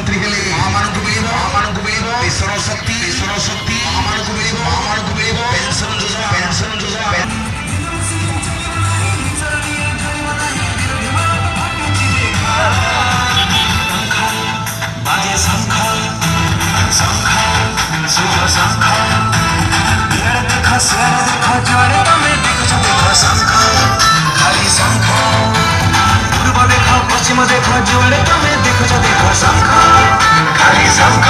प्रधानमंत्री हेले महामानकु मिलिबो ईश्वर शक्ति महामानकु मिलिबो पेंशन योजना बाजे शंख शुभ शंख देखो जुआरे तमे देखो शंख खाली शंख पूर्व देखो पश्चिम देखो जुआरे तमे देखो शंख खाली शंख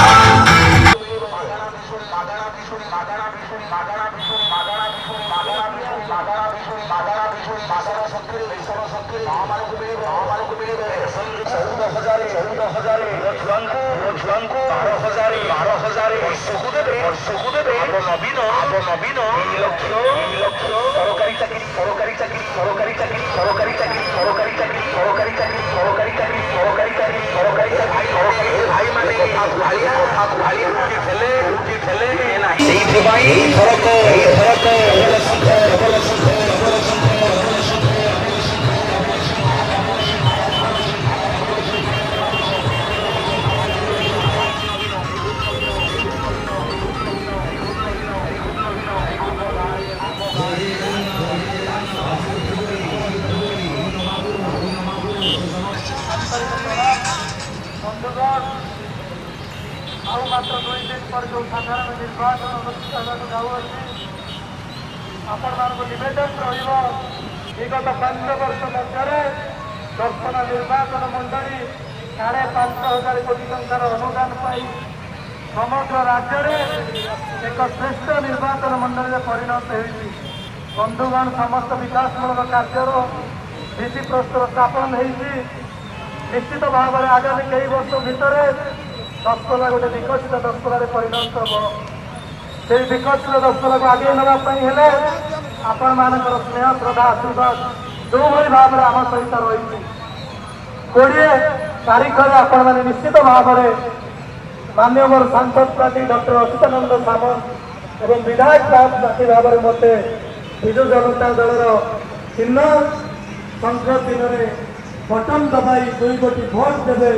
मात्र 2 दिन पर जो साधारण निर्वाचन अनुष्ठित होगा जाऊँगी आपण नवेदन विगत 5 वर्ष मध्य दर्शन निर्वाचन मंडली 5,500 कोटी टंकार अनुदान पाई समग्र राज्य में एक श्रेष्ठ निर्वाचन मंडली परिणत होती। बंधुगण समस्त विकासमूलक कार्यर भित्तिप्रस्तर स्थापन होती। निश्चित भाव में आगामी कई वर्ष भितर दशपल्ला गोटे विकसित दशपल्ला परिणत हम से विकसित दशपल्ला को आगे नापी आपण मान स्नेह श्रद्धा आशीर्वाद जो भाव में आम सहित रही 20 तारीख में आपण मैंने निश्चित भाव में माननीय सांसद प्रार्थी डॉक्टर अच्युतानंद सामंत एवं विधायक प्रार्थी भाव में मत विजु जनता दल चिन्ह शंख चिन्ह बटन दबाई 2 गोटी भोट देवे।